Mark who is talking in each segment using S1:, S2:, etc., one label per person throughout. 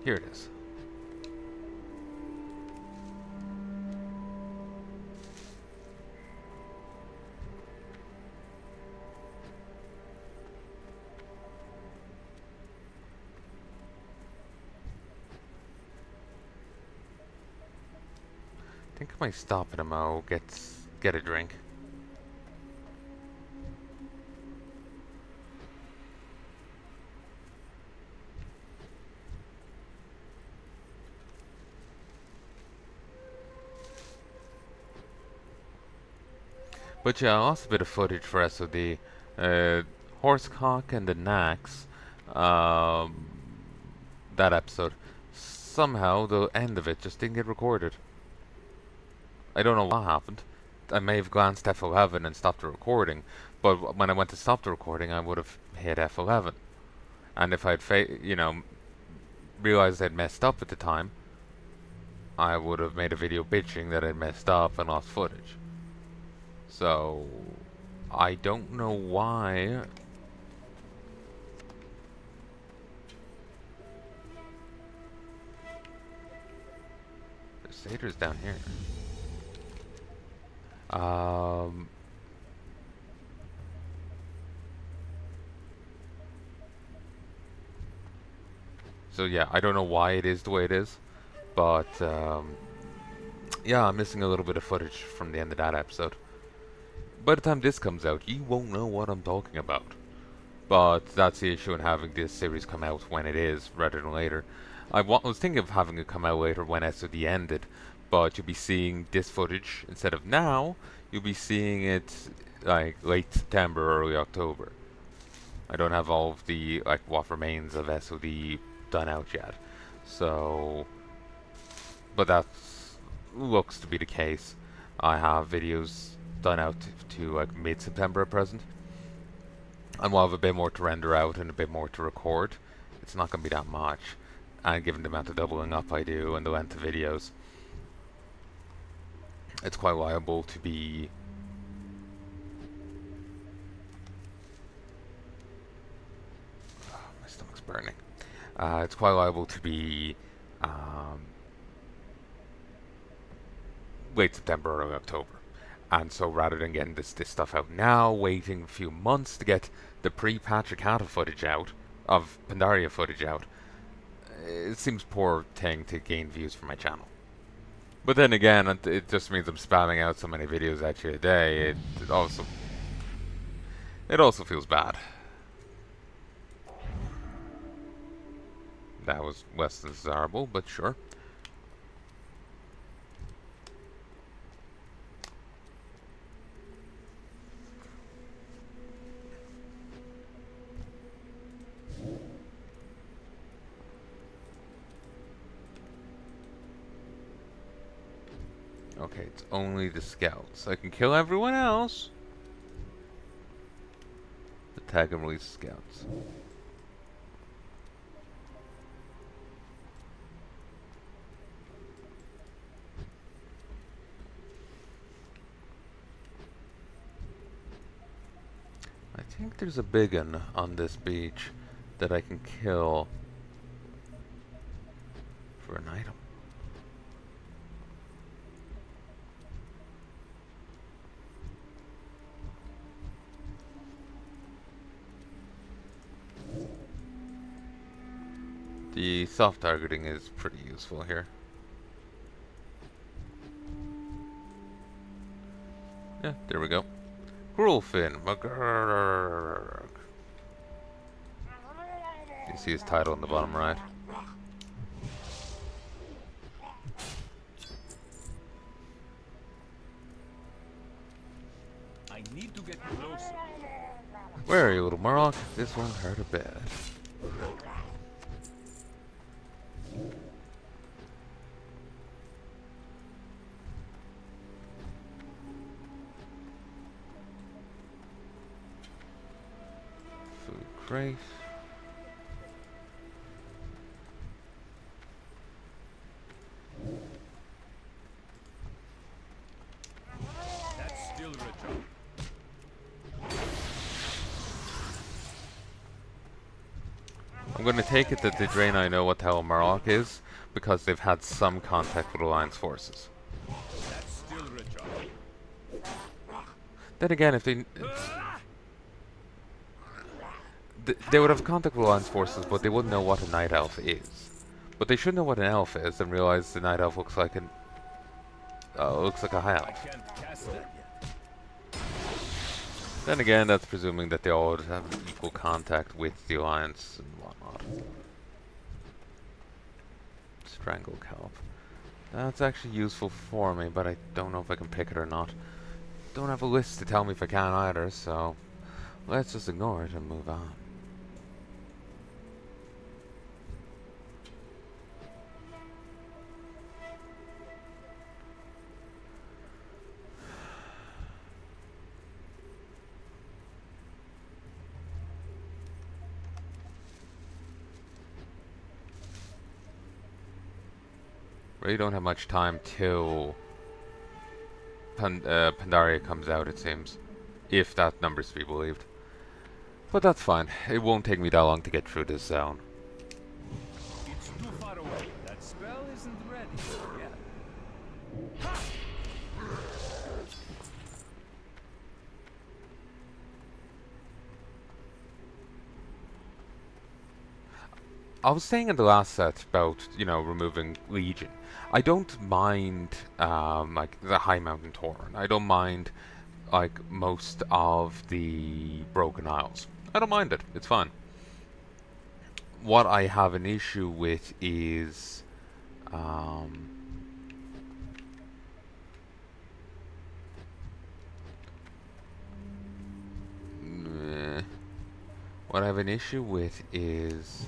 S1: Here it is. I think I might stop at a mo, get a drink. But yeah, I lost a bit of footage for SOD. Horsecock and the Nax, um, that episode. Somehow, the end of it just didn't get recorded. I don't know what happened. I may have glanced F11 and stopped the recording, but when I went to stop the recording, I would have hit F11. And if I'd, realized I'd messed up at the time, I would have made a video bitching that I'd messed up and lost footage. So, I don't know why. The satyr's down here. So yeah, I don't know why it is the way it is, but yeah, I'm missing a little bit of footage from the end of that episode. By the time this comes out, you won't know what I'm talking about. But that's the issue in having this series come out when it is, rather than later. I was thinking of having it come out later when SOD ended, but you'll be seeing this footage instead of now. You'll be seeing it like late September, early October. I don't have all of the like what remains of SOD done out yet, so. But that looks to be the case. I have videos done out to like mid-September at present. And we'll have a bit more to render out and a bit more to record. It's not going to be that much. And given the amount of doubling up I do and the length of videos, it's quite liable to be... Oh, my stomach's burning. It's quite liable to be late September, early October. And so rather than getting this stuff out now, waiting a few months to get the pre-patch Akata footage out, of Pandaria footage out, it seems poor thing to gain views for my channel. But then again, it just means I'm spamming out so many videos at you a day, it also feels bad. That was less than desirable, but sure. Okay, it's only the scouts. I can kill everyone else. Attack and release scouts. I think there's a big one on this beach that I can kill for an item. The soft targeting is pretty useful here. Yeah, there we go. Grulfin. You see his title in the bottom right.
S2: I need to get closer.
S1: Where are you, little Murloc? This one hurt a bit. Food crate.
S2: That's still Richard.
S1: I'm going to take it that the Draenei know what the hell Murloc is, because they've had some contact with Alliance forces.
S2: That's still a job.
S1: Then again, if they would have contact with Alliance forces, but they wouldn't know what a Night Elf is. But they should know what an elf is and realize the Night Elf looks like a High
S2: I
S1: Elf.
S2: can't cast that yet.
S1: Then again, that's presuming that they all have equal contact with the Alliance and whatnot. Strangle Kelp. That's actually useful for me, but I don't know if I can pick it or not. Don't have a list to tell me if I can either, so let's just ignore it and move on. Really don't have much time till Pandaria comes out, it seems. If that number's to be believed. But that's fine. It won't take me that long to get through this zone.
S2: It's too far away. That spell isn't ready yet.
S1: I was saying in the last set about, removing Legion. I don't mind, like, the High Mountain Torrent. I don't mind, like, most of the Broken Isles. I don't mind it. It's fine. What I have an issue with is, what I have an issue with is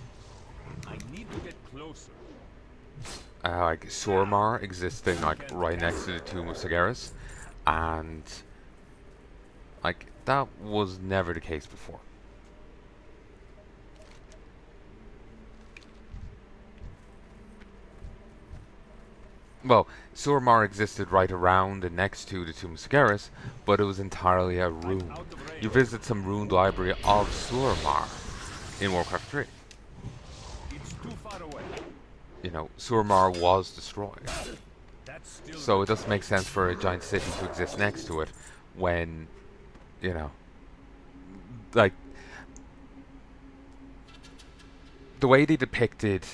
S2: I need to get closer.
S1: like Surmar existing like right next to the Tomb of Sagaris, and like that was never the case before. Well, Surmar existed right around and next to the Tomb of Sagaris, but it was entirely a ruin. You visit some ruined library of Surmar in Warcraft 3.
S2: It's too far away.
S1: Surmar was destroyed.
S2: That's still
S1: So it doesn't make sense for a giant city to exist next to it when, like, the way they depicted,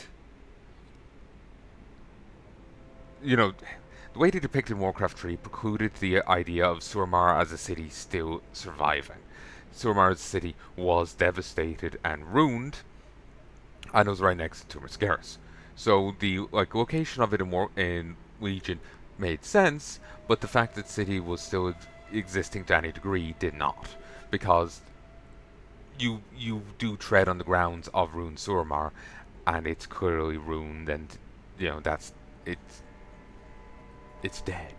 S1: the way they depicted Warcraft 3 precluded the idea of Surmar as a city still surviving. Surmar's city was devastated and ruined, and it was right next to Tumor So the location of it in Legion made sense, but the fact that city was still existing to any degree did not, because you do tread on the grounds of ruined Surmar, and it's clearly ruined, and it's dead.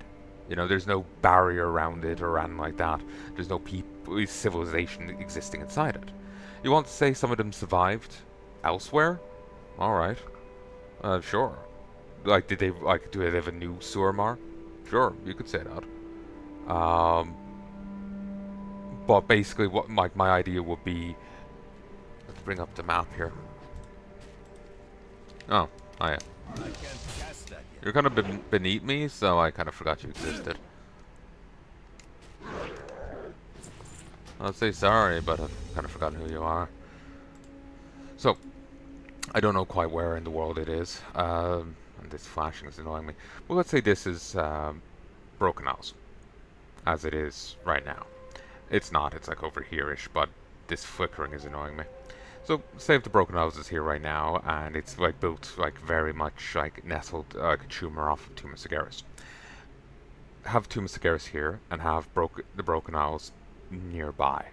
S1: There's no barrier around it or anything like that. There's no civilization existing inside it. You want to say some of them survived elsewhere? Alright. Sure. Like, do they have a new Surmar? Sure, you could say that. But basically what my idea would be, let's bring up the map here. Oh, yeah.
S2: I can't cast that yet.
S1: You're kind of beneath me, so I kind of forgot you existed. I'll say sorry, but I've kind of forgotten who you are. So, I don't know quite where in the world it is, and this flashing is annoying me. Well, let's say this is Broken Isles, as it is right now. It's not, it's like over here-ish, but this flickering is annoying me. So, say if the Broken Isles is here right now, and it's like built like very much like nestled like a tumor off of Tomb of Sagaris. Have Tomb of Sagaris here, and have the Broken Isles nearby.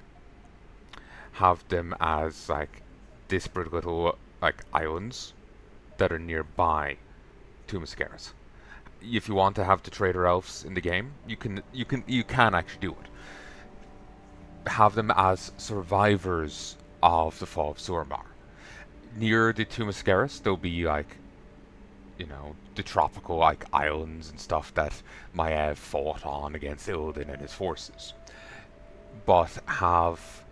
S1: Have them as like disparate little like islands that are nearby Tomb of Sagaris. If you want to have the Trader Elves in the game, you can actually do it. Have them as survivors of the fall of Surmar. Near the Tomb of Sagaris, there'll be like, the tropical like islands and stuff that Maiev fought on against Illidan and his forces. But have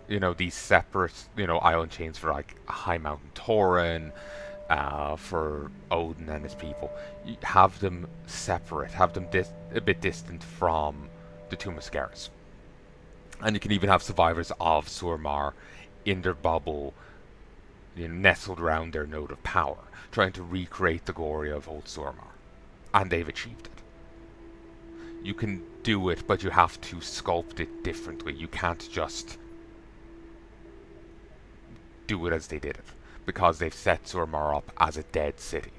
S1: these separate, island chains for like High Mountain Tauren, for Odin and his people. You have them separate, have them a bit distant from the Tomb of Scaris. And you can even have survivors of Surmar in their bubble, nestled around their node of power, trying to recreate the glory of old Surmar. And they've achieved it. You can do it, but you have to sculpt it differently. You can't just do it as they did it, because they've set Surmar up as a dead city.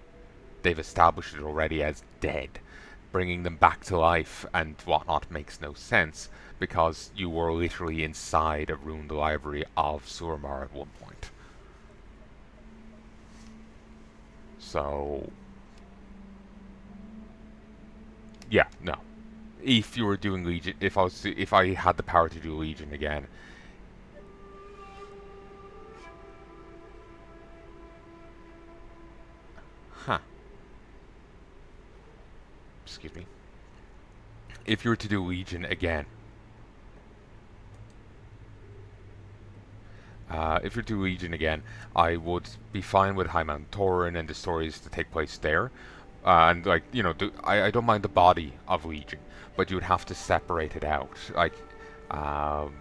S1: They've established it already as dead. Bringing them back to life and whatnot makes no sense, because you were literally inside a ruined library of Surmar at one point. So, yeah, no. If you were doing Legion, if I had the power to do Legion again, huh? Excuse me. If you were to do Legion again, I would be fine with High Mount Tauren and the stories that take place there. And like, I don't mind the body of Legion, but you would have to separate it out. Um,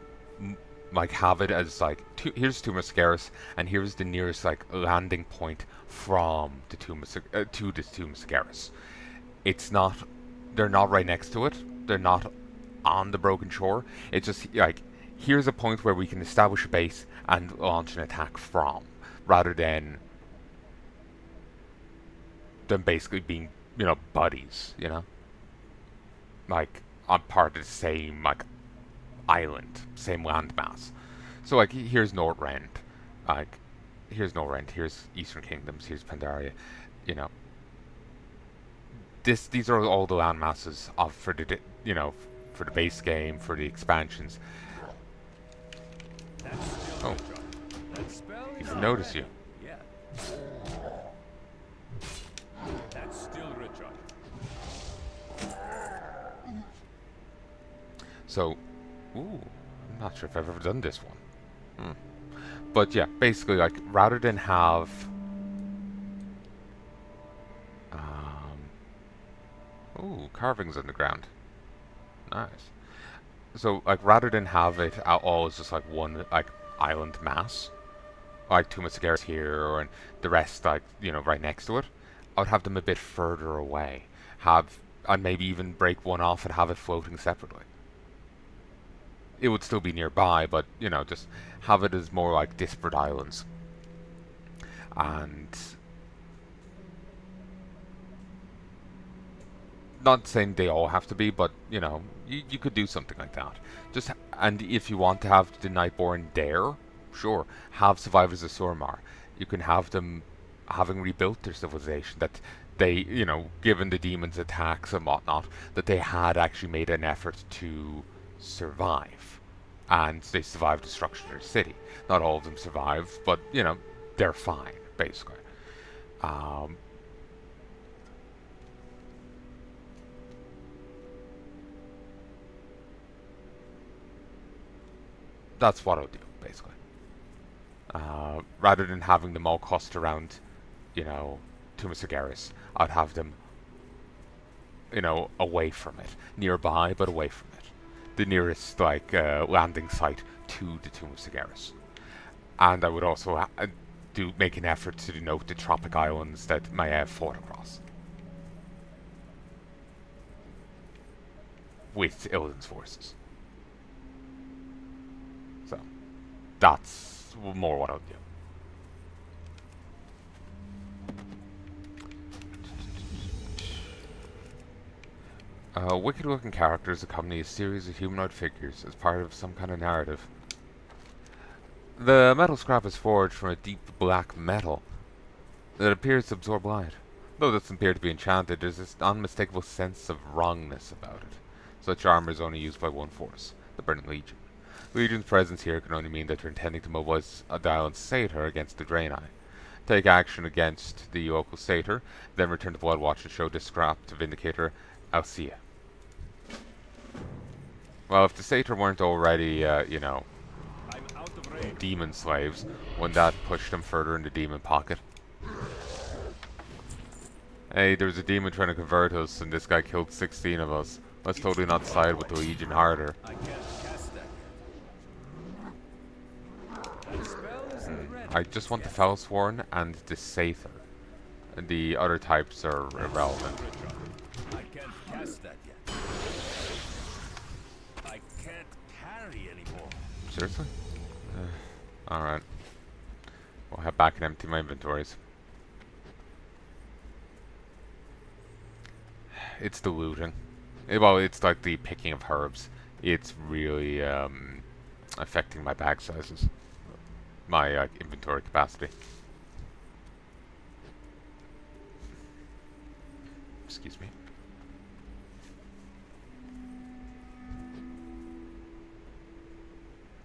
S1: like have it as like, here's Tomb of Scaris, and here's the nearest like landing point from the to the Tomb of Scaris. It's not, they're not right next to it. They're not on the broken shore. It's just like, here's a point where we can establish a base and launch an attack from, rather than them basically being, buddies, like on part of the same like island, same landmass. So like, here's Northrend, like here's Eastern Kingdoms, here's Pandaria, you know. These are all the land masses of for the base game, for the expansions. Oh, he didn't notice you.
S2: Yeah. That's still recharged.
S1: So, ooh, I'm not sure if I've ever done this one. But yeah, basically, like, rather than have ooh, carvings on the ground. Nice. So, like, rather than have it all as just like one like island mass, like Tomb of Sagaris here, and the rest like right next to it, I would have them a bit further away. And maybe even break one off and have it floating separately. It would still be nearby, but just have it as more like disparate islands. And not saying they all have to be, but you could do something like that. And if you want to have the Nightborn there, sure, have survivors of Surmar. You can have them having rebuilt their civilization, that they, given the demons' attacks and whatnot, that they had actually made an effort to survive, and they survived destruction of their city. Not all of them survived, but they're fine basically. That's what I'll do, basically. Rather than having them all cluster around, Tomb of Sagaris, I'd have them, away from it. Nearby, but away from it. The nearest, like, landing site to the Tomb of Sagaris. And I would also make an effort to denote the tropic islands that Maya fought across. With Illidan's forces. So, that's more what I'll do. Wicked-looking characters accompany a series of humanoid figures as part of some kind of narrative. The metal scrap is forged from a deep black metal that appears to absorb light. Though it doesn't appear to be enchanted, there's this unmistakable sense of wrongness about it. Such armor is only used by one force, the Burning Legion. Legion's presence here can only mean that you're intending to mobilize a Dylan Satyr against the Draenei. Take action against the local Satyr, then return to Bloodwatch and show this scrap to Vindicator Alcea. Well, if the Satyr weren't already, demon slaves when that pushed them further in the demon pocket. Hey, there was a demon trying to convert us, and this guy killed 16 of us. Let's totally not side with the Legion harder.
S2: I can't cast that yet. That spell isn't ready.
S1: I just want the Fellsworn and the Sather. And the other types are irrelevant.
S2: I can't cast that yet. I can't carry anymore.
S1: Seriously? Alright. We'll head back and empty my inventories. It's the looting. Well, it's like the picking of herbs. It's really affecting my bag sizes. My inventory capacity. Excuse me.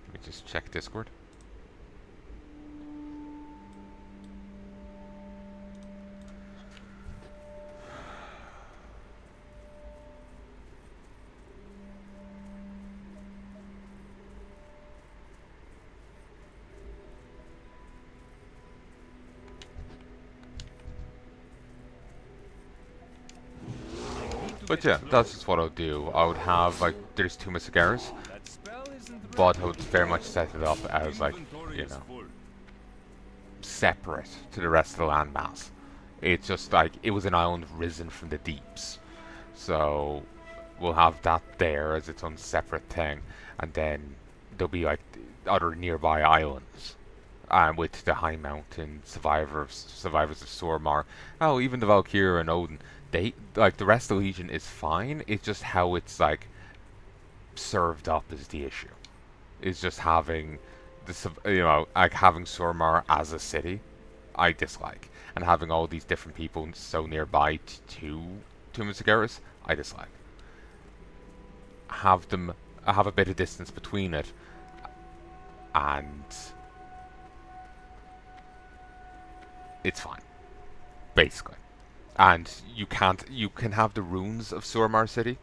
S1: Let me just check Discord. But yeah, that's just what I'll do. I would have, like, there's 2 Missagaras, but I would very much set it up as, like, you know, separate to the rest of the landmass. It's just like, it was an island risen from the deeps. So, we'll have that there as its own separate thing, and then there'll be, like, other nearby islands. With the High Mountain, survivors of Sormar. Oh, even the Valkyrie and Odin. They, like, the rest of the Legion is fine. It's just how it's, like, served up is the issue. It's just having the, you know, like, having Sormar as a city, I dislike. And having all these different people so nearby to Missagaras, I dislike. Have a bit of distance between it, and it's fine, basically. And you can have the ruins of Sormar City.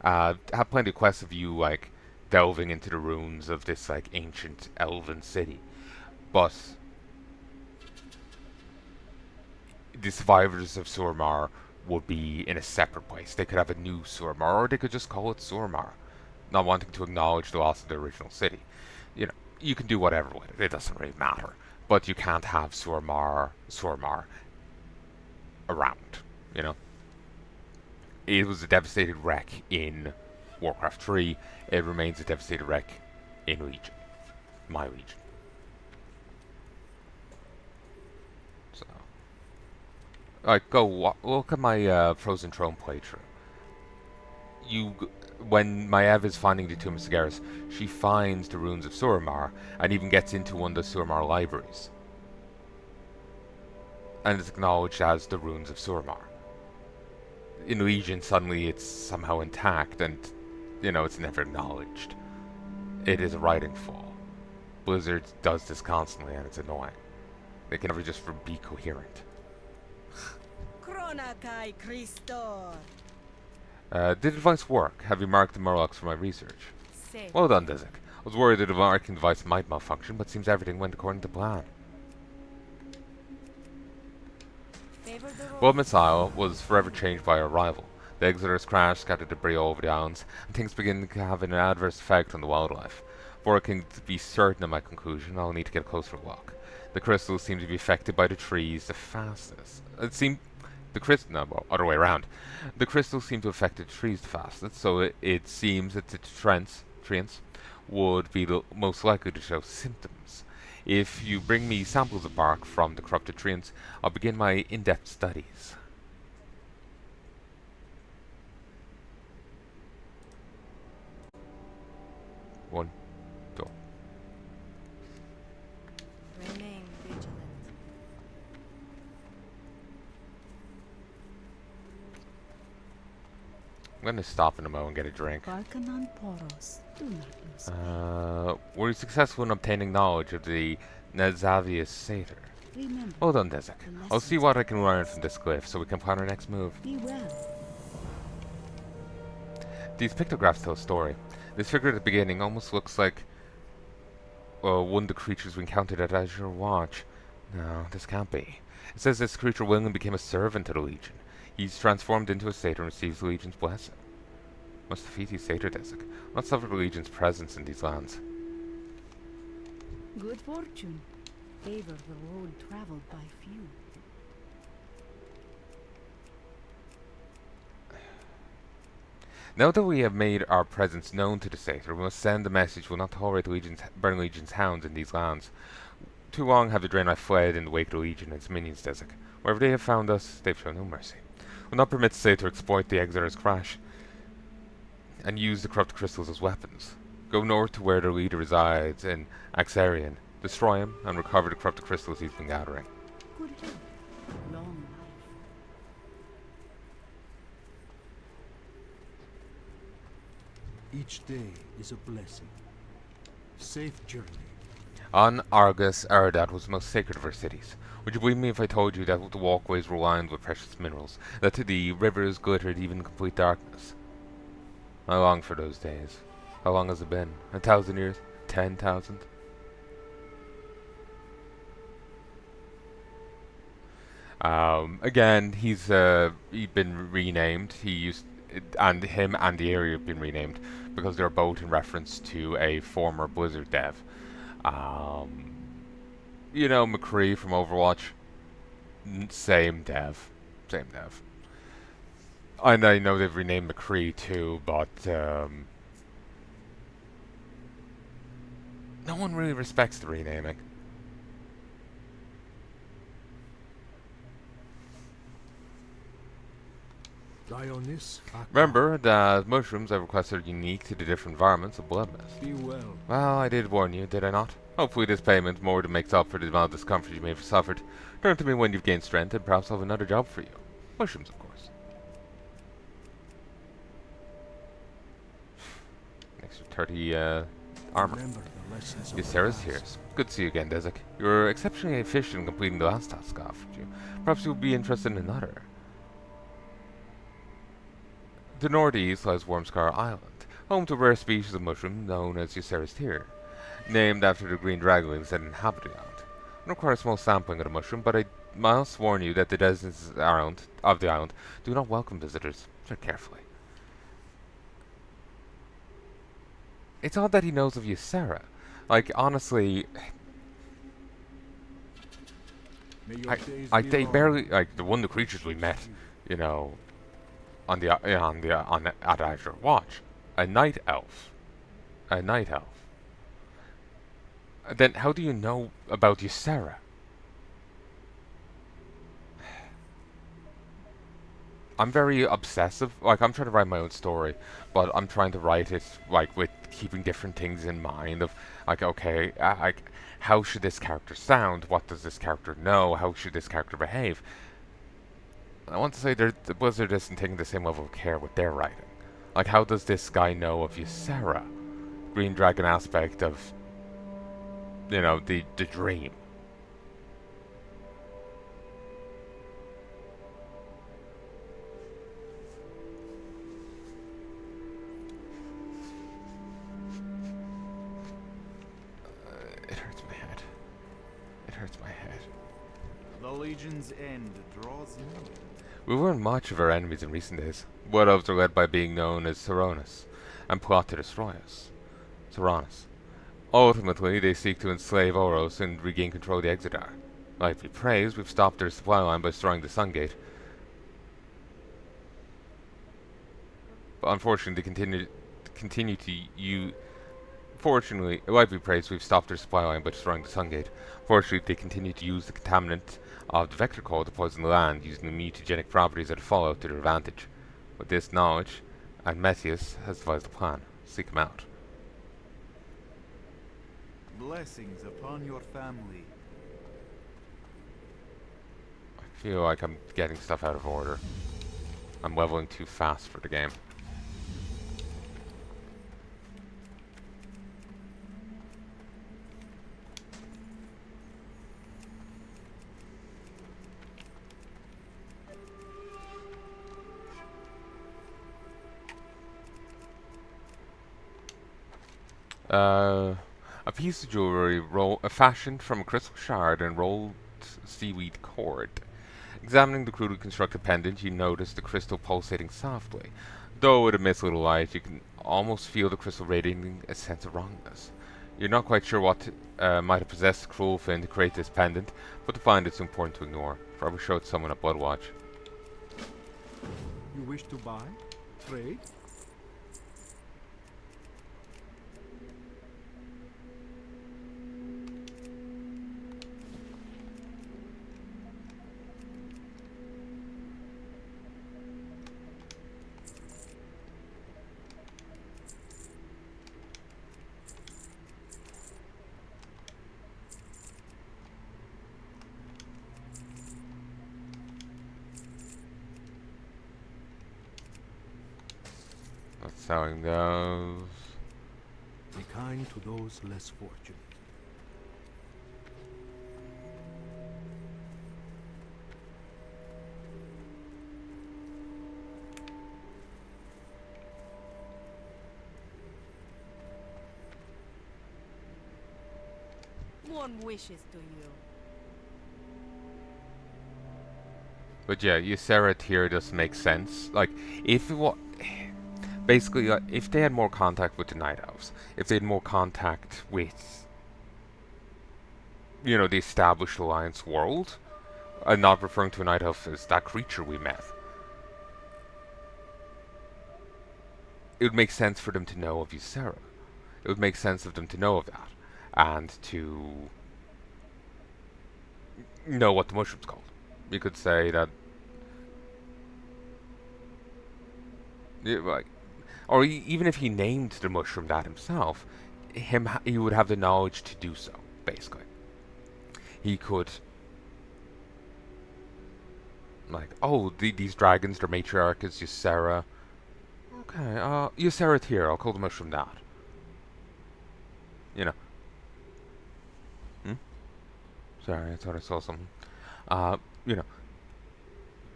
S1: Have plenty of quests of you, like, delving into the ruins of this, like, ancient elven city. But the survivors of Sormar would be in a separate place. They could have a new Sormar, or they could just call it Sormar, not wanting to acknowledge the loss of the original city. You know, you can do whatever with it. It doesn't really matter. But you can't have Sormar around, you know. It was a devastated wreck in Warcraft 3. It remains a devastated wreck in Legion. My Legion. So, alright, go look at my Frozen Throne playthrough. When Maiev is finding the Tomb of Sagaris, she finds the ruins of Suramar and even gets into one of the Suramar libraries. And it's acknowledged as the ruins of Suramar. In Legion, suddenly it's somehow intact, and, you know, it's never acknowledged. It is a writing fall. Blizzard does this constantly, and it's annoying. They can never just be coherent. Did the device work? Have you marked the Murlocs for my research? Well done, Dizek. I was worried that the marking device might malfunction, but seems everything went according to plan. Well, Missile was forever changed by our arrival. The Exodus crashed, scattered debris all over the islands, and things begin to have an adverse effect on the wildlife. Before I can be certain of my conclusion, I'll need to get a closer look. The crystals seem to be affected by the trees the fastest. Other way around. The crystals seem to affect the trees the fastest, so it seems that the treants would be the most likely to show symptoms. If you bring me samples of bark from the corrupted treants, I'll begin my in-depth studies. One, go.
S3: Remain vigilant.
S1: I'm going to stop in a moment and get a drink. Were you successful in obtaining knowledge of the Nezavius Satyr? Well done, Dezek. I'll see what I can learn from this glyph so we can plan our next move. These pictographs tell a story. This figure at the beginning almost looks like one of the creatures we encountered at Azure Watch. No, this can't be. It says this creature willingly became a servant to the Legion. He's transformed into a satyr and receives the Legion's blessing. Must defeat these satyr Desik. Not suffer the Legion's presence in these lands.
S4: Good fortune. Favor the road traveled by few.
S1: Now that we have made our presence known to the satyr, we must send the message we'll not tolerate the burn Legion's hounds in these lands. Too long have the Draenei fled in the wake of the Legion and its minions, Desik. Wherever they have found us, they've shown no mercy. We'll not permit the satyr to exploit the Exeter's crash and use the corrupt crystals as weapons. Go north to where their leader resides in Axarian, destroy him, and recover the corrupted crystals he's been gathering.
S4: Good health. Long life.
S5: Each day is a blessing. Safe journey.
S1: On Argus, Aradat was the most sacred of our cities. Would you believe me if I told you that the walkways were lined with precious minerals, that the rivers glittered even in complete darkness? I long for those days. How long has it been? 1,000 years? 10,000? Again, he'd been renamed. Him and the area have been renamed because they're both in reference to a former Blizzard dev. You know, McCree from Overwatch. Same dev. Same dev. And I know they've renamed McCree too, but no one really respects the renaming.
S5: Dionys,
S1: Remember that mushrooms I've requested are unique to the different environments of Blood Mist.
S5: be well.
S1: Well, I did warn you, did I not? Hopefully this payment more than makes up for the amount of discomfort you may have suffered. Turn to me when you've gained strength and perhaps I'll have another job for you. Mushrooms, of course. Extra 30 armor.
S5: Remember the lessons of the
S1: Ysera's
S5: past.
S1: tears. Good to see you again, Desik. You were exceptionally efficient in completing the last task I offered you. Perhaps you'll be interested in another. To the northeast lies Wormscar Island, home to a rare species of mushroom known as Ysera's tear, named after the green dragonlings that inhabit the island. I require a small sampling of the mushroom, but I must warn you that the denizens of the island do not welcome visitors. Tread carefully. It's odd that he knows of Ysera. Like, honestly,
S5: May your days
S1: they
S5: be long.
S1: barely, like, the one of the creatures we met, you know, at Azure Watch, a night elf. A night elf. Then how do you know about Ysera? I'm very obsessive. Like, I'm trying to write my own story, but I'm trying to write it, like, with keeping different things in mind of, like, okay, like, how should this character sound? What does this character know? How should this character behave? I want to say the Blizzard isn't taking the same level of care with their writing. Like, how does this guy know of Ysera? Green Dragon aspect of, you know, the dream. It hurts my head. It hurts my head.
S2: The Legion's end draws near.
S1: We weren't much of our enemies in recent days. Wood Elves are led by being known as Saronis, and plot to destroy us. Saronis. Ultimately, they seek to enslave Oros and regain control of the Exodar. Like be praised, we've stopped their supply line by destroying the Sun Gate. But unfortunately, they continue to use. Fortunately, like be praised, we've stopped their supply line by destroying the Sun Gate. Fortunately, they continue to use the contaminant of the Vector Core to poison the land, using the mutagenic properties that fall out to their advantage. With this knowledge, Admetius has devised a plan. Seek him out.
S2: Blessings upon your family.
S1: I feel like I'm getting stuff out of order. I'm leveling too fast for the game. A piece of jewelry fashioned from a crystal shard and rolled seaweed cord. Examining the crudely constructed pendant, you notice the crystal pulsating softly. Though it emits little light, you can almost feel the crystal radiating a sense of wrongness. You're not quite sure what might have possessed the cruel Finn to create this pendant, but to find it's important to ignore. Forever showed someone at Bloodwatch.
S5: You wish to buy? Trade?
S1: That's how it goes.
S5: Be kind to those less fortunate.
S3: One wishes to you.
S1: But yeah, Ysera here does make sense. Like, if it wa basically, if they had more contact with the Night Elves, if they had more contact with, you know, the established Alliance world, I'm not referring to a Night Elf as that creature we met, it would make sense for them to know of Ysera. It would make sense of them to know of that, and to know what the mushroom's called. You could say that, like, or even if he named the mushroom that himself, he would have the knowledge to do so. Basically, he could, like, oh, these dragons, their matriarch is Ysera. Okay, Ysera here. I'll call the mushroom that. You know. Hmm? Sorry, I thought I saw something. You know,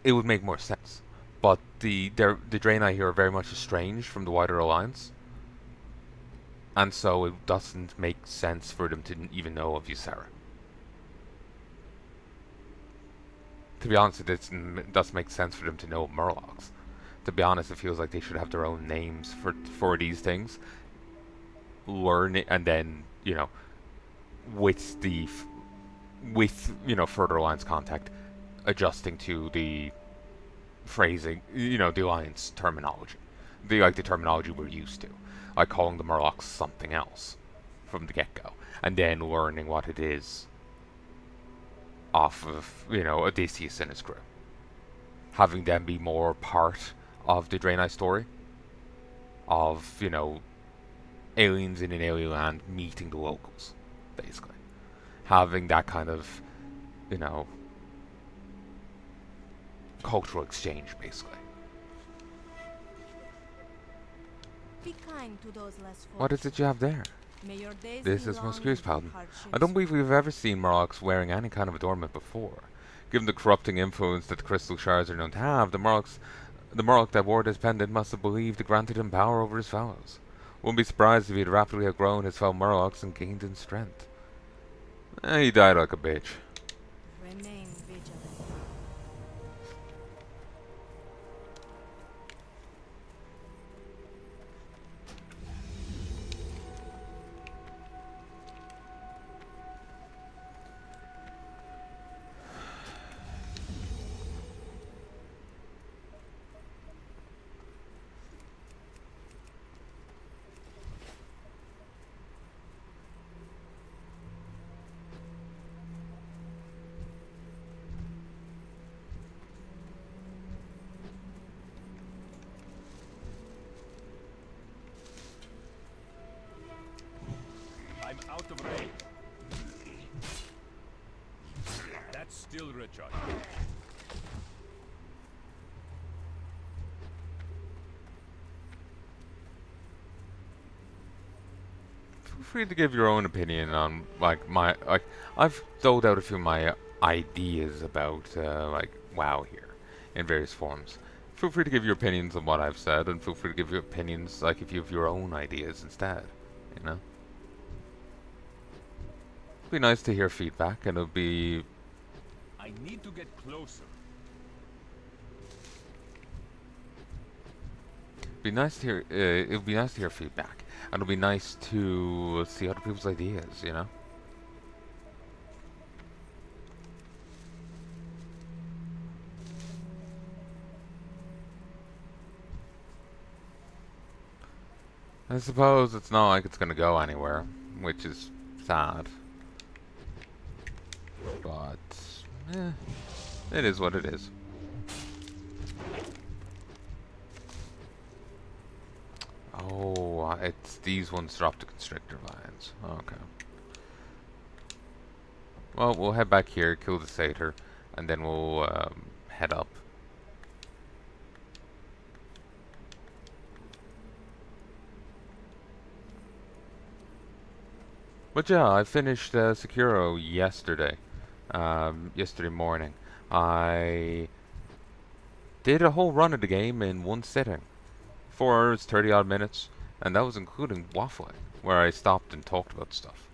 S1: it would make more sense. But the Draenei here are very much estranged from the wider alliance, and so it doesn't make sense for them to even know of Ysera. To be honest, it does make sense for them to know of Murlocs. To be honest, it feels like they should have their own names for these things. Learn it, and then, you know, with further alliance contact, adjusting to the phrasing, you know, the alliance terminology, the terminology we're used to, like calling the Murlocs something else from the get-go, and then learning what it is off of, you know, Odysseus and his crew, having them be more part of the Draenei story of, you know, aliens in an alien land meeting the locals, basically, having that kind of, you know, cultural exchange, basically.
S3: Be kind to those less
S1: What is it you have there?
S3: May your days
S1: This
S3: be
S1: is
S3: long
S1: most curious,
S3: and full of
S1: Paladin. I
S3: hardships.
S1: don't believe we've ever seen Murlocs wearing any kind of adornment before. Given the corrupting influence that the crystal shards are known to have, the Murloc that wore this pendant must have believed it granted him power over his fellows. Wouldn't be surprised if he had rapidly outgrown his fellow Murlocs and gained in strength. He died like a bitch.
S3: Remain vigilant.
S2: I'm out of range. That's still recharged.
S1: Feel free to give your own opinion on, I've doled out a few of my ideas about, WoW here, in various forms. Feel free to give your opinions on what I've said, and feel free to give your opinions, like, if you have your own ideas instead, you know? be nice to hear feedback, and it'll be
S2: I need to get closer.
S1: nice to hear. It'll be nice to hear feedback, and it'll be nice to see other people's ideas. You know. I suppose it's not like it's gonna go anywhere, which is sad. But it is what it is. Oh, it's these ones drop the constrictor vines. Okay. Well, we'll head back here, kill the satyr, and then we'll head up. But yeah, I finished Sekiro yesterday. Yesterday morning. I did a whole run of the game in one sitting. 4 hours, 30 odd minutes, and that was including waffling, where I stopped and talked about stuff.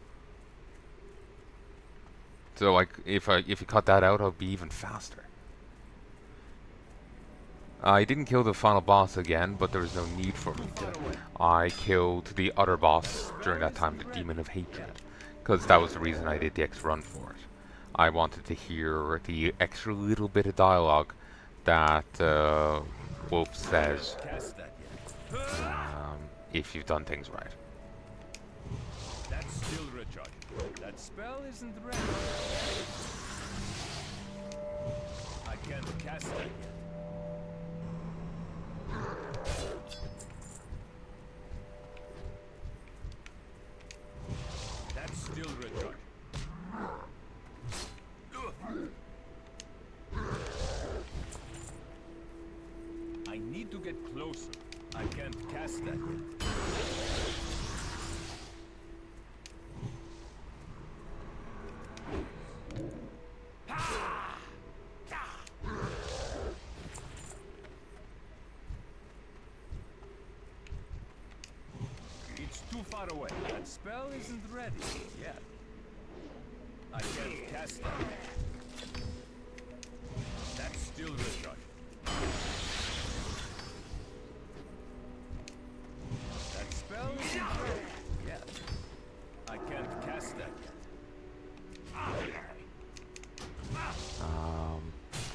S1: So like, if you cut that out, I'll be even faster. I didn't kill the final boss again, but there was no need for me to. I killed the other boss during that time, the Demon of Hatred, because that was the reason I did the extra run for it. I wanted to hear the extra little bit of dialogue that Wolf says if you've done things right.
S2: That's still recharging. That spell isn't ready. I can't cast that yet. That's still recharging. I need to get closer. I can't cast that yet. It's too far away. That spell isn't ready yet. I can't cast that yet. That's still recharging. That spell isn't ready yet. I can't cast that yet.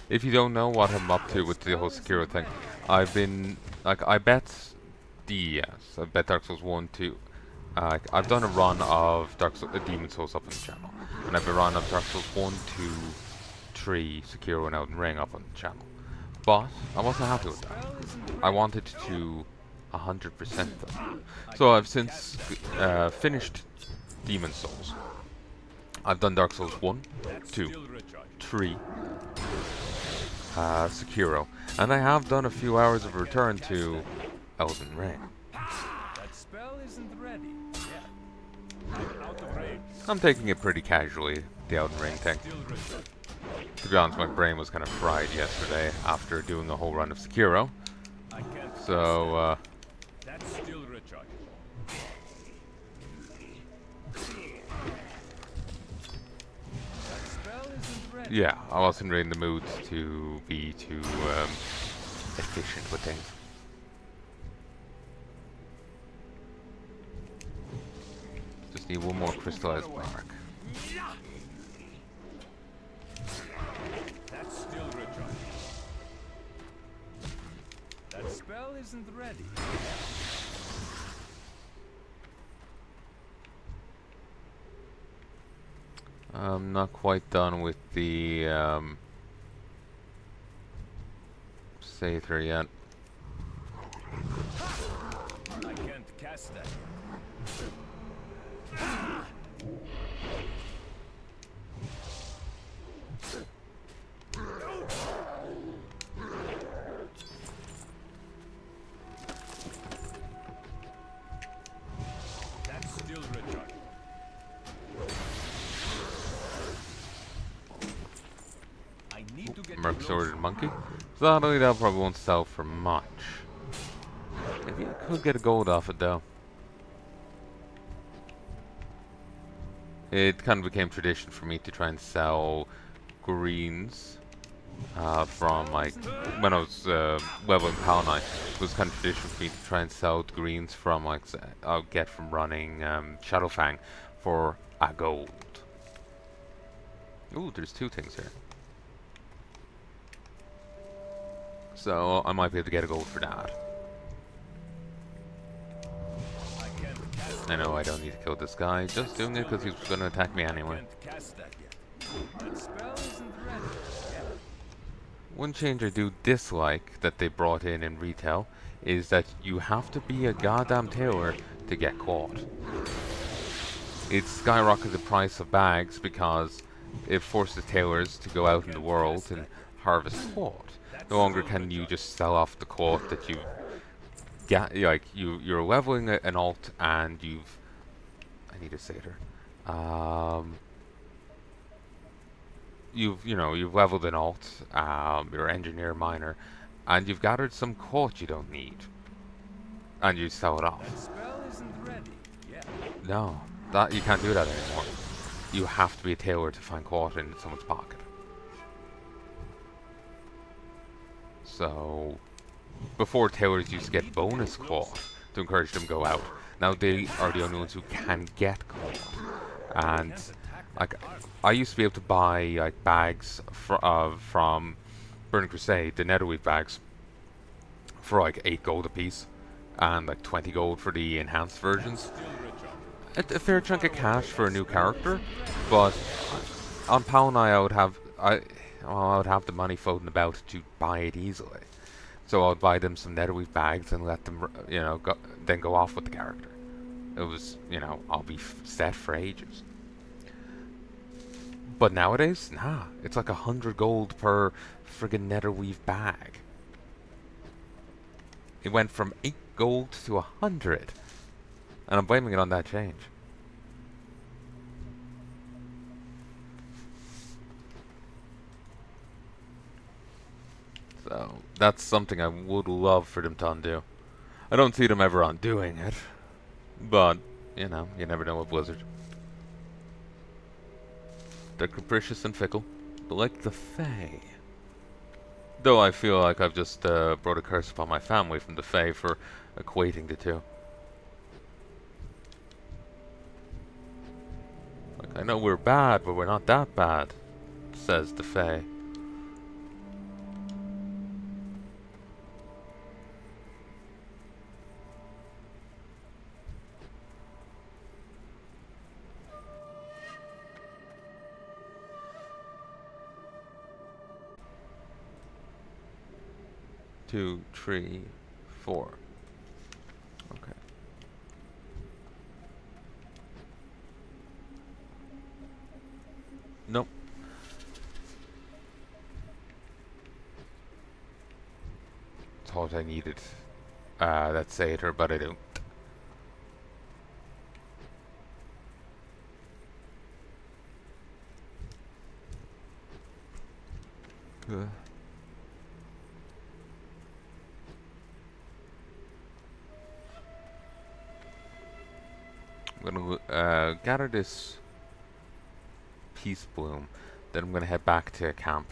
S1: If you don't know what I'm up to with the whole Sekiro thing, I've been, like, I bet DES, I bet Dark Souls 1, 2, I've done a run of Demon Souls up on the channel, and I've been run of Dark Souls 1, 2, 3, Sekiro and Elden Ring up on the channel. But I wasn't happy with that. I wanted to 100% them. So I've since finished Demon Souls. I've done Dark Souls 1, 2, 3, Sekiro, and I have done a few hours of return to Elden Ring.
S2: That spell isn't ready yet. I'm out of range.
S1: I'm taking it pretty casually, the Elden Ring thing. To be honest, my brain was kind of fried yesterday after doing a whole run of Sekiro. So,
S2: That's still recharging. That spell isn't ready.
S1: yeah, I wasn't really in the mood to be too efficient with things. Just need one more crystallized bark.
S2: That's still recharging. That spell isn't ready.
S1: I'm not quite done with the Sather yet.
S2: I can't cast that. That's still recharging. I need to get
S1: Merc
S2: closer.
S1: Sworded Monkey. Sadly, that probably won't sell for much. Maybe I could get a gold off it though. it kind of became tradition for me to try and sell greens from like when I was leveling Palanai. It was kind of tradition for me to try and sell the greens from like I'll get from running Shadowfang for a gold. Ooh, there's two things here. So I might be able to get a gold for that.
S2: I can't cast
S1: I know I don't need to kill this guy, just doing it because he's going to attack me anyway.
S2: can't cast that yet. That spell isn't ready. Yeah.
S1: One change I do dislike that they brought in retail is that you have to be a goddamn tailor to get caught. It skyrocketed the price of bags because it forces tailors to go out in the world and harvest caught. No longer can you just sell off the caught that you get, like you're leveling an alt and you've. I need a satyr. You've leveled an alt, you're engineer miner, and you've gathered some caught you don't need, and you sell it
S2: That
S1: off.
S2: spell isn't ready. Yeah.
S1: No, that you can't do that anymore. You have to be a tailor to find caught in someone's pocket. So, before tailors used to get bonus caught to encourage them to go out. Now they are the only ones who can get caught, and like I used to be able to buy like bags from Burning Crusade, the Netherweave bags, for like 8 gold a piece, and like 20 gold for the enhanced versions. A fair chunk of cash for a new character, but on Palnai I would have the money floating about to buy it easily. So I would buy them some Netherweave bags and let them, then go off with the character. It was, I'll be set for ages. But nowadays, nah, it's like 100 gold per friggin' Netherweave bag. It went from 8 gold to 100, and I'm blaming it on that change. So that's something I would love for them to undo. I don't see them ever undoing it, but you never know with Blizzard. They're capricious and fickle, but like the Fae. Though I feel like I've just brought a curse upon my family from the Fae for equating the two. Like, I know we're bad, but we're not that bad, says the Fae. Two, three, four. Okay. Nope. Thought I needed that satyr, but I don't. I'm gonna gather this peace bloom, then I'm gonna head back to camp,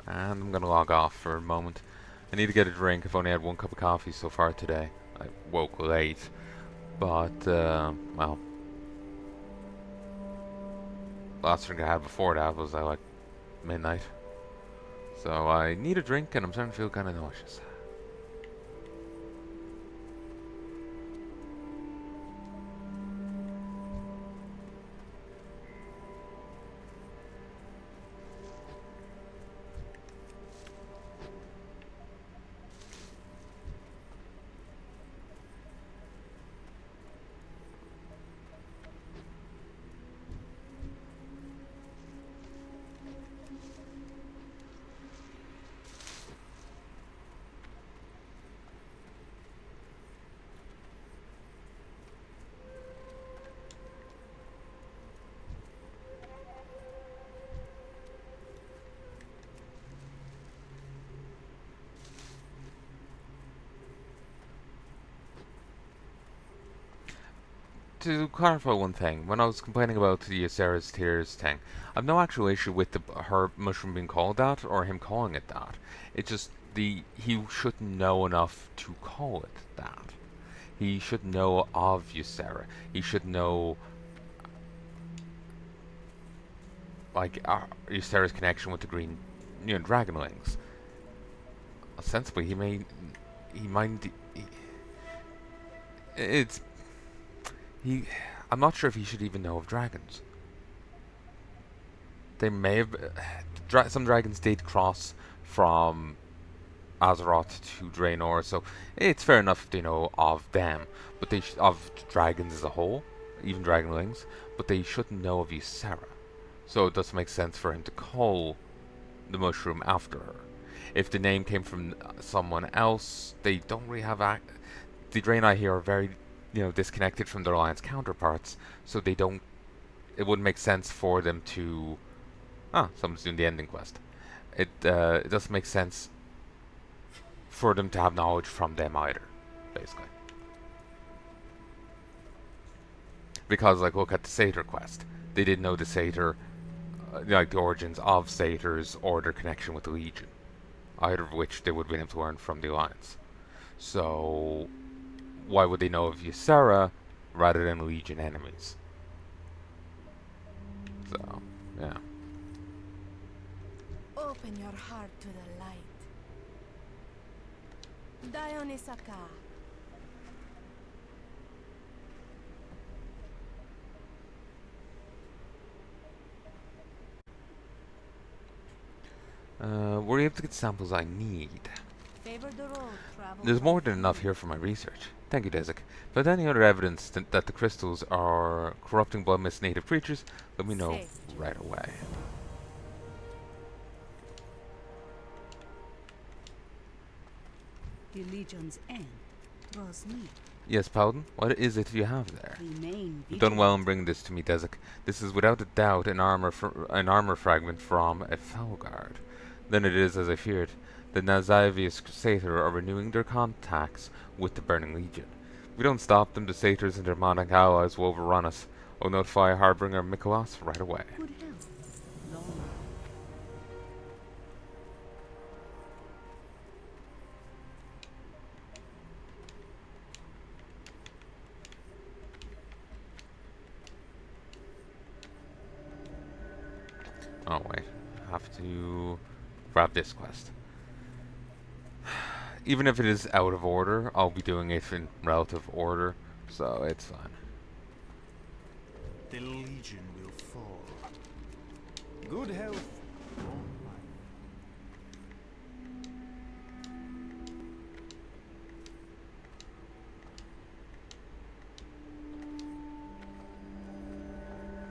S1: and I'm gonna log off for a moment. I need to get a drink. I've only had 1 cup of coffee so far today. I woke late, but well, last drink I had before that was at like midnight. So I need a drink, and I'm starting to feel kind of nauseous. to clarify one thing, when I was complaining about the Sarah's Tears thing, I've no actual issue with her mushroom being called that or him calling it that. It's just he should know enough to call it that. He should know of Ysera. He should know like Ysera's connection with the green, dragonlings. Ostensibly, he might. It's he. I'm not sure if he should even know of dragons. They may have. Some dragons did cross from Azeroth to Draenor, so it's fair enough if they know of them, but of dragons as a whole, even dragonlings, but they shouldn't know of Ysera. So it doesn't make sense for him to call the mushroom after her. If the name came from someone else, they don't really have the Draenei here are very, disconnected from their alliance counterparts, so they don't. It wouldn't make sense for them to. Someone's doing the ending quest. It doesn't make sense for them to have knowledge from them either, basically. Because, look at the Satyr quest. They didn't know the Satyr, the origins of Satyrs or their connection with the Legion. Either of which they would have been able to learn from the Alliance. So, why would they know of Ysera rather than Legion enemies? So, yeah.
S3: Open your heart to the light. Dionysaka.
S1: Were you able to get samples I need?
S3: Favor the road, travel.
S1: There's more than enough here for my research. Thank you, Desik. If there's any other evidence that the crystals are corrupting blood-mist native creatures, let me know right away.
S4: The Legion's end draws near.
S1: Yes, Paladin? What is it you have there?
S4: Remain
S1: You've done well in
S4: vigilant.
S1: bringing this to me, Desik. This is without a doubt an armor fragment from a Felguard. Then it is as I feared. The Nazivius Satyr are renewing their contacts with the Burning Legion. If we don't stop them, the Satyrs and their demonic allies will overrun us. I'll notify Harbinger Mikolas right away.
S4: Good health. Long.
S1: Oh wait, I have to grab this quest. Even if it is out of order, I'll be doing it in relative order, so it's fine.
S5: The Legion will fall. Good health. Long life.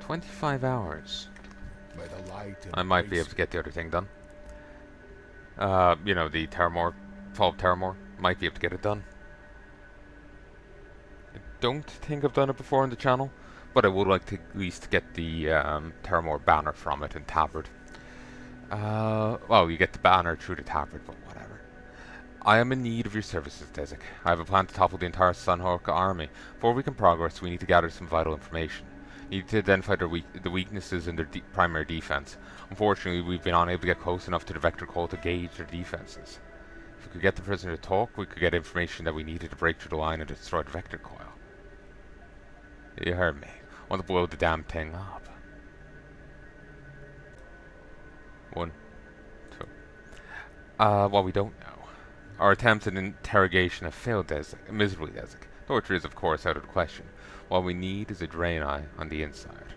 S1: 25 hours.
S5: By the light and
S1: I might be
S5: grace
S1: able to get the other thing done. The Terramore, Fall of Terramore. Might be able to get it done. I don't think I've done it before on the channel, but I would like to at least get the Terramore banner from it in Tabard. Well, you get the banner through the Tabard, but whatever. I am in need of your services, Desik. I have a plan to topple the entire Sunhawk army. Before we can progress, we need to gather some vital information. We need to identify the weaknesses in their primary defense. Unfortunately, we've been unable to get close enough to the Vector Call to gauge their defenses. If we could get the prisoner to talk, we could get information that we needed to break through the line and destroy the Vector Coil. You heard me. I want to blow the damn thing up. 1, 2. Well, we don't know. Our attempts at interrogation have failed miserably, Desik. Torture is, of course, out of the question. What we need is a Draenei on the inside.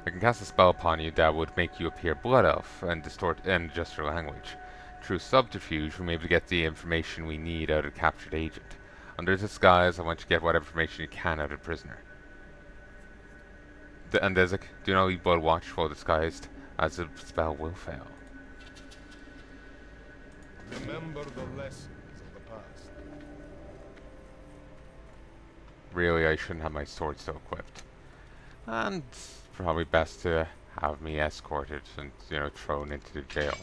S1: I can cast a spell upon you that would make you appear blood elf and adjust your language. Through subterfuge, we may be able to get the information we need out of the captured agent. Under disguise, I want you to get whatever information you can out of the prisoner. And Desik, do not leave blood watch while disguised, as the spell will fail.
S5: Remember the lessons of the past.
S1: Really, I shouldn't have my sword still equipped. And it's probably best to have me escorted and, thrown into the jail.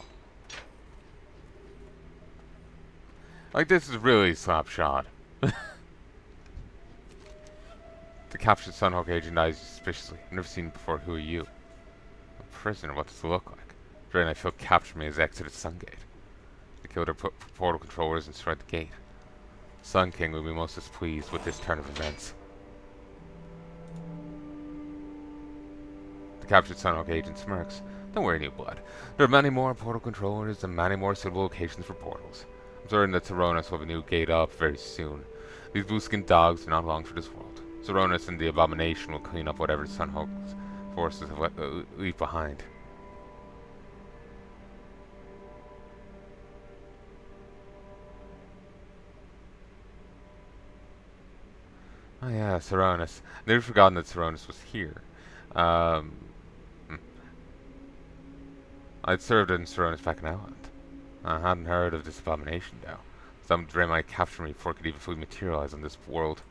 S1: Like, this is really slapshot. The captured Sunhawk agent eyes you suspiciously. I've never seen you before. Who are you? A prisoner. What does it look like? Dre and I feel captured me as I exited Sungate. They killed our portal controllers and destroyed the gate. Sun King will be most displeased with this turn of events. The captured Sunhawk agent smirks. Don't worry, New Blood. There are many more portal controllers and many more suitable locations for portals. I'm certain that Saronis will have a new gate up very soon. These blue-skinned dogs are not long for this world. Saronis and the Abomination will clean up whatever Sunhawk's forces have leave behind. Oh yeah, Saronis. I'd never forgotten that Saronis was here. Um, I'd served in Saronis back in Ireland. I hadn't heard of this abomination though. Some Dre might capture me before it could even fully materialize on this world.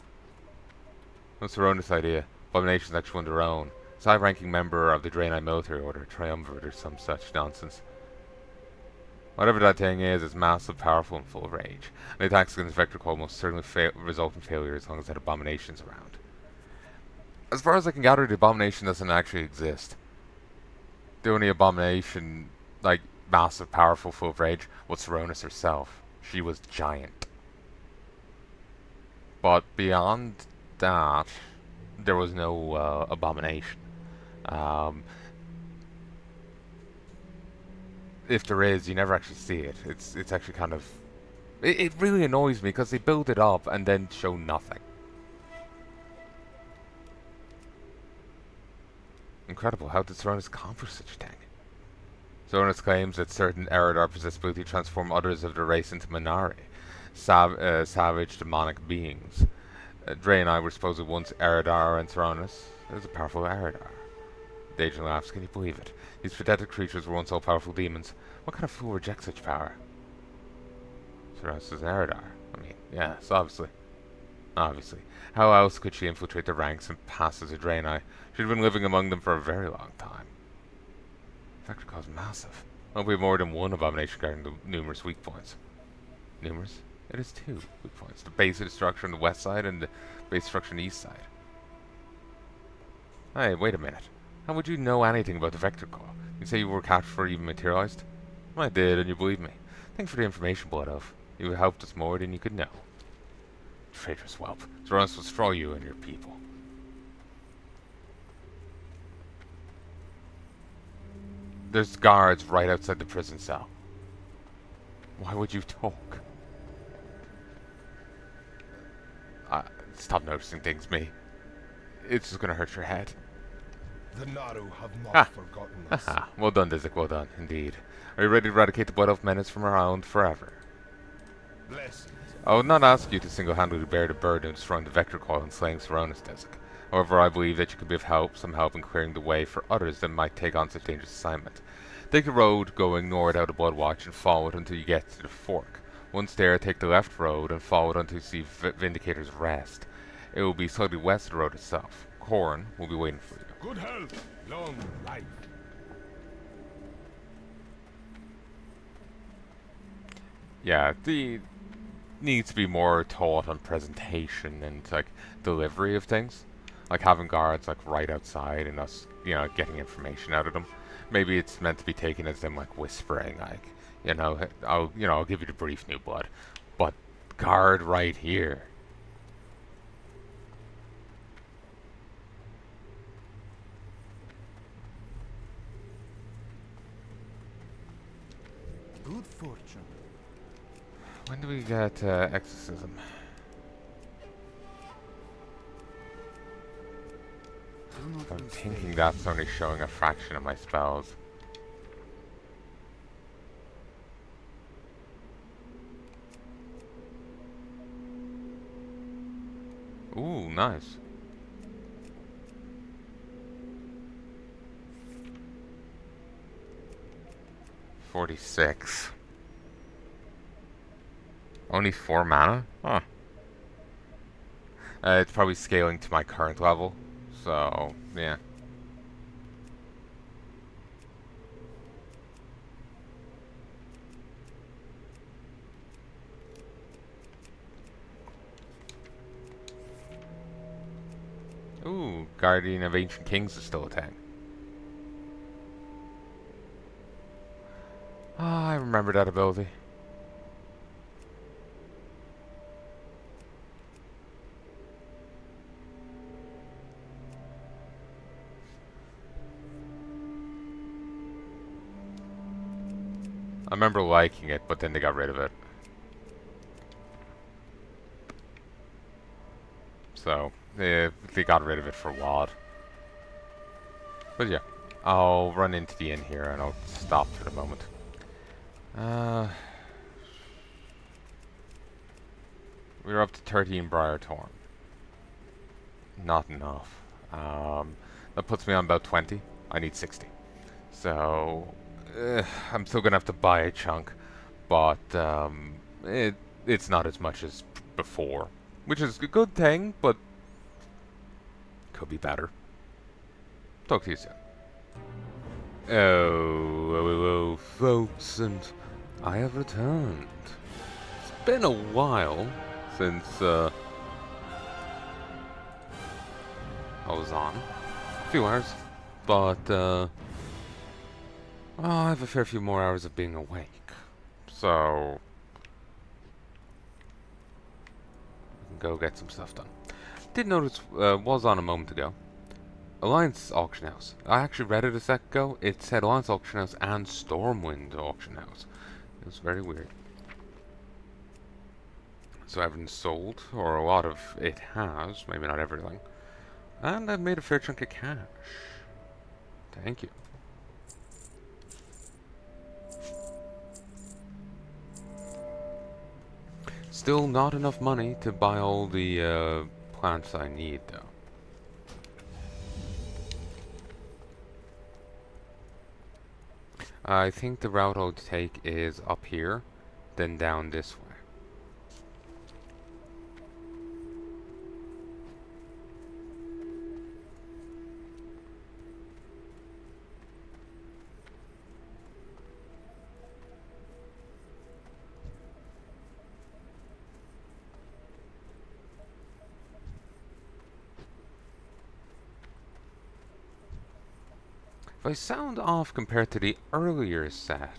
S1: No Saronis idea. Abomination's actually on their own. It's a high-ranking member of the Draenei military order, Triumvirate or some such nonsense. Whatever that thing is, it's massive, powerful, and full of rage. And the attacks against Vector Call most certainly result in failure as long as that abomination's around. As far as I can gather, the abomination doesn't actually exist. The only abomination, like, massive, powerful, full of rage, was Saronis herself. She was giant. But beyond that, there was no abomination. If there is, you never actually see it. It's actually kind of... It really annoys me because they build it up and then show nothing. Incredible, how did Saronis accomplish such a thing? Saronis claims that certain Eridar possess the ability to transform others of their race into Manari, savage demonic beings. Dre and I were supposedly once Eridar, and Saronis is a powerful Eridar. Daedrin laughs. Can you believe it? These pathetic creatures were once all powerful demons. What kind of fool rejects such power? Saronis is an Eridar. I mean, yes, obviously. Obviously. How else could she infiltrate the ranks and pass as a Draenei? She'd been living among them for a very long time. Vector Call is massive. Well, we have more than one abomination guarding the numerous weak points. Numerous? It is two weak points. The base of the structure on the west side and the base structure on the east side. Hey, wait a minute. How would you know anything about the Vector Call? You say you were captured before it even materialized? I did, and you believe me. Thanks for the information, Blood Elf. You have helped us more than you could know. Traitorous whelp. Saronis will destroy you and your people. There's guards right outside the prison cell. Why would you talk? Stop noticing things, me. It's just gonna hurt your head.
S5: The Naru have not forgotten us.
S1: Well done, Dizek, well done, indeed. Are you ready to eradicate the Blood Elf menace from our island forever?
S5: Blessings.
S1: I would not ask you to single-handedly bear the burden of destroying the Vector Coil and slaying Saronis, Dizek. However, I believe that you could be of some help in clearing the way for others that might take on such dangerous assignment. Take the road going north out of Bloodwatch and follow it until you get to the fork. Once there, take the left road and follow it until you see Vindicator's Rest. It will be slightly west of the road itself. Corn will be waiting for you.
S5: Good health, long life.
S1: Yeah, the needs to be more taught on presentation and like delivery of things, like having guards like right outside and us, getting information out of them. Maybe it's meant to be taken as them like whispering, like, I'll give you the brief, New Blood, but guard right here.
S5: Good fortune.
S1: When do we get exorcism? I'm thinking that's only showing a fraction of my spells. Ooh, nice. $46. Only 4 mana? Huh. It's probably scaling to my current level, so yeah. Guardian of Ancient Kings is still a thing. Ah, I remember that ability. I remember liking it, but then they got rid of it. So, they got rid of it for WoD. But yeah, I'll run into the inn here and I'll stop for the moment. We're up to 13 Briar Torn. Not enough. That puts me on about 20. I need 60. So, I'm still gonna have to buy a chunk, but it's not as much as before, which is a good thing, but could be better. Talk to you soon. Oh, folks, and I have returned. It's been a while since I was on. A few hours, but well, I have a fair few more hours of being awake. So, we can go get some stuff done. Did notice, was on a moment ago. Alliance Auction House. I actually read it a sec ago. It said Alliance Auction House and Stormwind Auction House. It was very weird. So everything's sold, or a lot of it has, maybe not everything. And I've made a fair chunk of cash. Thank you. Still not enough money to buy all the plants I need, though. I think the route I'll take is up here, then down this way. If I sound off compared to the earlier set,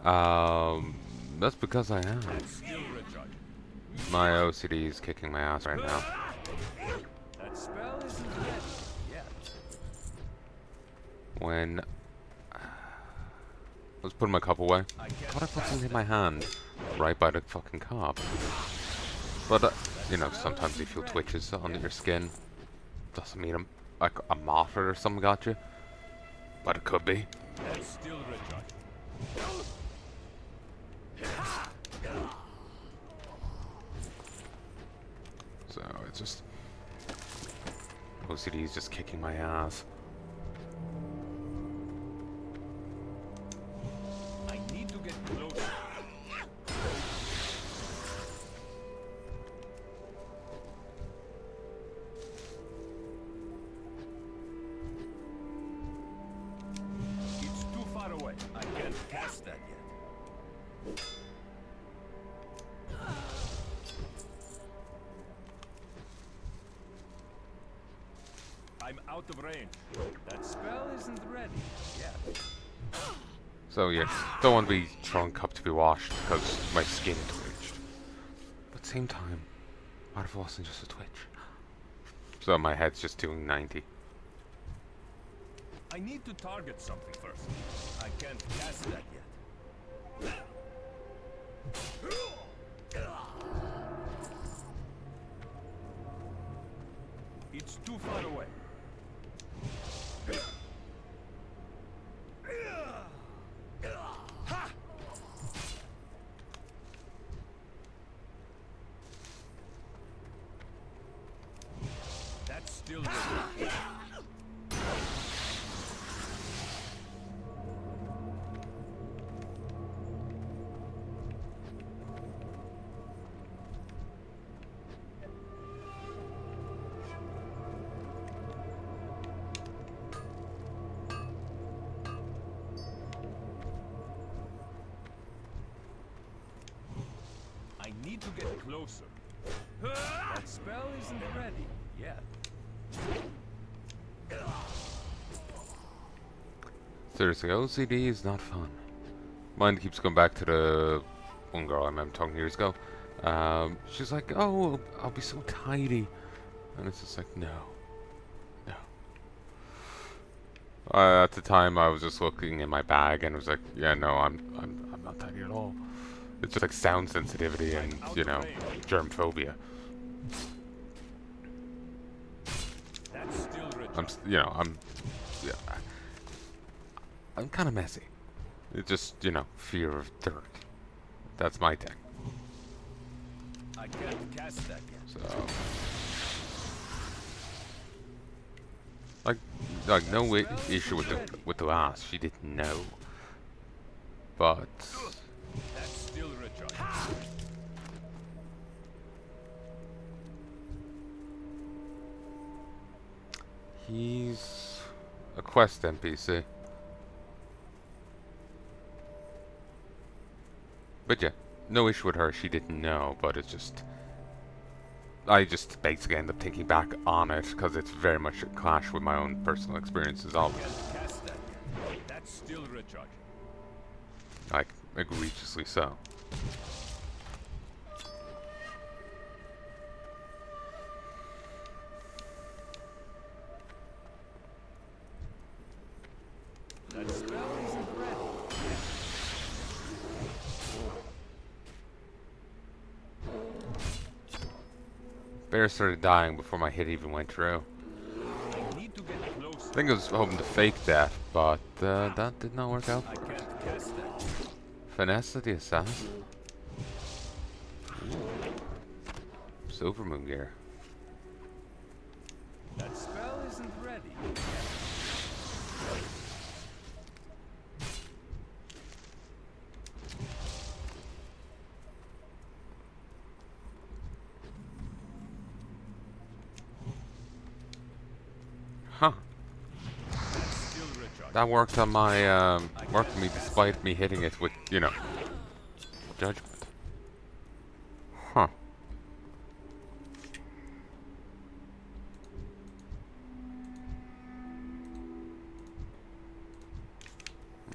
S1: that's because I am. My OCD is kicking my ass right now.
S2: That spell isn't ready yet.
S1: When let's put my cup away. Thought I put something in my hand, right by the fucking cup. But you know, sometimes you feel twitches under your skin. Doesn't mean like a moth or something got you. But it could be.
S2: That's still recharged.
S1: So it's just OCD is just kicking my ass.
S2: I need to get closer. It's too far away. I can't cast that yet. I'm out of range. That spell isn't ready yet.
S1: So yeah, don't want to be throwing cup to be washed because my skin twitched. But same time, what if it wasn't just a twitch? So my head's just doing 90.
S2: I need to target something first. I can't cast that yet. It's too far away. That's still ready. I need to get closer. That spell isn't ready yet.
S1: Seriously, OCD is not fun. Mine keeps going back to the one girl I remember talking years ago. She's like, oh, I'll be so tidy. And it's just like, no. No. At the time, I was just looking in my bag and was like, yeah, no, I'm not tidy at all. It's just like sound sensitivity and, you know, germ phobia. Yeah, I'm kind of messy. It's just, you know, fear of dirt. That's my thing.
S2: I can't cast that yet.
S1: So, like no issue with the last. She didn't know, but
S2: That's still recharged.
S1: he's a quest NPC. But yeah, no issue with her. She didn't know, but it's just I just basically end up thinking back on it because it's very much a clash with my own personal experiences of it.
S2: Can't cast that yet. That's still recharging.
S1: Like, egregiously so.
S2: That spell isn't ready.
S1: Bear started dying before my hit even went through.
S2: I need to get closer.
S1: I think I was hoping to fake that, but that did not work out
S2: I
S1: for us.
S2: can't cast that.
S1: Finesse the assassin. Silver moon gear.
S2: That spell isn't ready.
S1: Huh.
S2: That's still recharging.
S1: That worked on my worked for me despite me hitting it with, you know, judgment. Huh.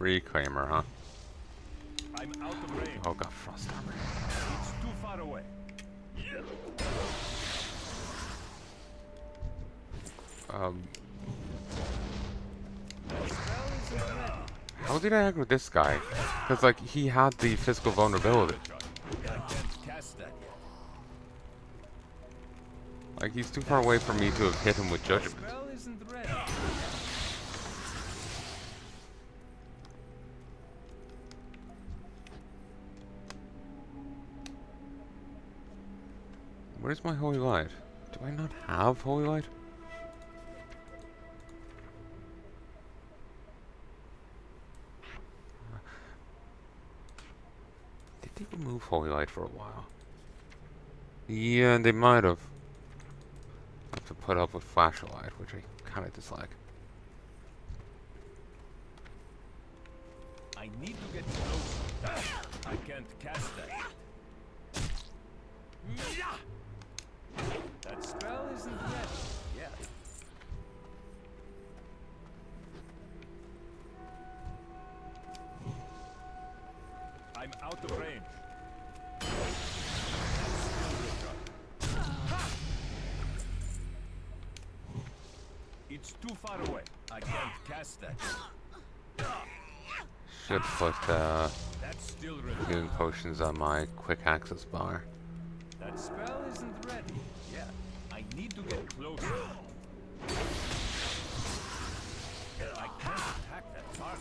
S1: Reclaimer, huh?
S2: I'm out of range.
S1: Oh god, frost armor.
S2: It's too far away. That spell isn't ready.
S1: How did I aggro this guy? Because, like, he had the physical vulnerability.
S2: I can't cast that yet.
S1: Like, he's too far away for me to have hit him with judgment.
S2: Spell isn't ready.
S1: Where's my holy light? Do I not have holy light? Did they remove holy light for a while? Yeah, they might have. Have to put up with flashlight, which I kind of dislike.
S2: I need to get closer. I can't cast that yet. That spell isn't ready. Yeah. I'm out of range. That's still recharged. It's too far away. I can't cast that.
S1: Should put
S2: That's still recharged.
S1: healing potions on my quick access bar.
S2: That spell isn't ready. Yeah. I need to get closer. I can't attack that target.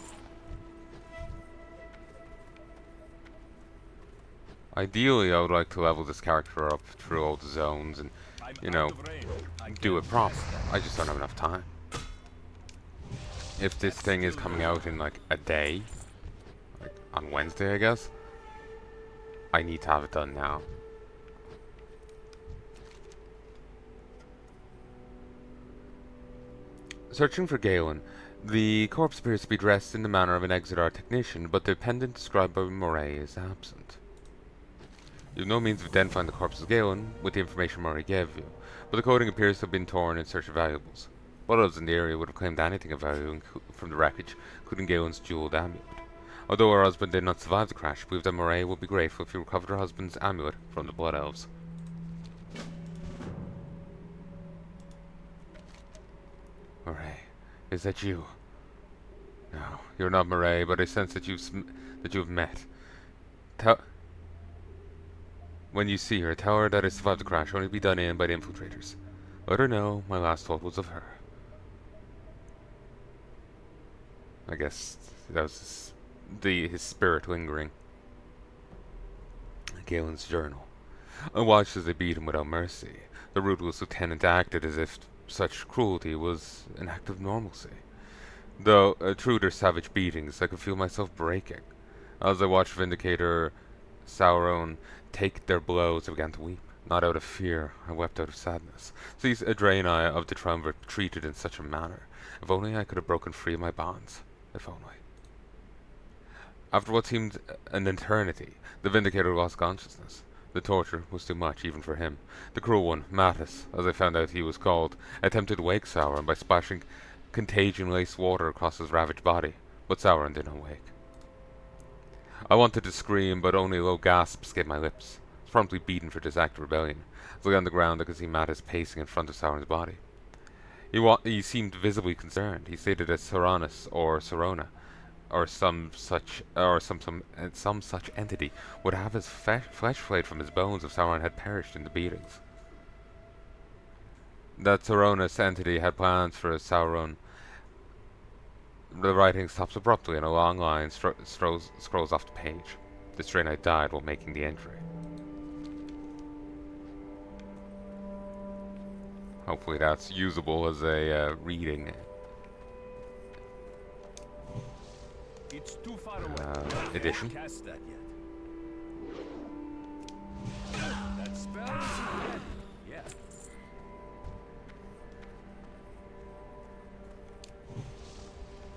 S1: Ideally, I would like to level this character up through all the zones and,
S2: I'm
S1: you know,
S2: out of range. I
S1: do
S2: can't
S1: it proper.
S2: cast that.
S1: I just don't have enough time. If this thing is coming out in like a day, like on Wednesday, I guess, I need to have it done now. Searching for Galen. The corpse appears to be dressed in the manner of an Exodar technician, but the pendant described by Moray is absent. You have no means of identifying the corpse as Galen with the information Moray gave you, but the coding appears to have been torn in search of valuables. What else in the area would have claimed anything of value from the wreckage, including Galen's jeweled amulet? Although her husband did not survive the crash, believed that Murray would be grateful if he recovered her husband's amulet from the Blood Elves. Murray, is that you? No, you're not Murray, but I sense that you've met. When you see her, tell her that I survived the crash, only to be done in by the infiltrators. Let her know my last thought was of her. I guess that was his spirit lingering. Galen's journal. I watched as they beat him without mercy. The ruthless lieutenant acted as if such cruelty was an act of normalcy. Though, through their savage beatings, I could feel myself breaking. As I watched Vindicator Sauron take their blows, I began to weep. Not out of fear, I wept out of sadness. These Adrani of the Triumvirate treated in such a manner. If only I could have broken free of my bonds. If only. After what seemed an eternity, the Vindicator lost consciousness. The torture was too much, even for him. The cruel one, Mattis, as I found out he was called, attempted to wake Sauron by splashing contagion-laced water across his ravaged body, but Sauron did not wake. I wanted to scream, but only low gasps escaped my lips. I was promptly beaten for this act of rebellion. As I lay on the ground, I could see Mattis pacing in front of Sauron's body. He seemed visibly concerned. He stated that Saranus or Sarona, or some such entity, would have his flesh flayed from his bones if Sauron had perished in the beatings. That Saronus entity had plans for Sauron. The writing stops abruptly and a long line scrolls off the page. The Stray Knight died while making the entry. Hopefully that's usable as a reading
S2: It's too far away.
S1: edition.
S2: Cast that yet. That spell isn't ready. Yeah.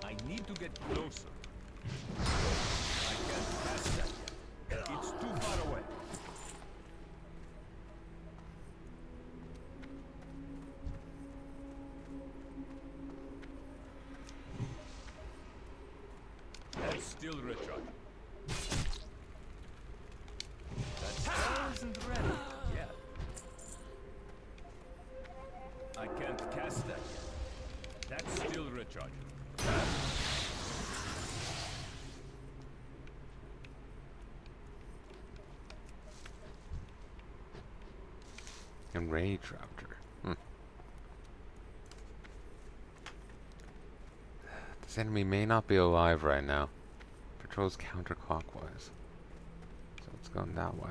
S2: I need to get closer. I can't cast that yet. It's too far away. That's still recharging. That spell isn't ready yet. I can't cast that yet. That's still recharging.
S1: And Rage Raptor. This enemy may not be alive right now. Patrols counterclockwise. So it's going that way.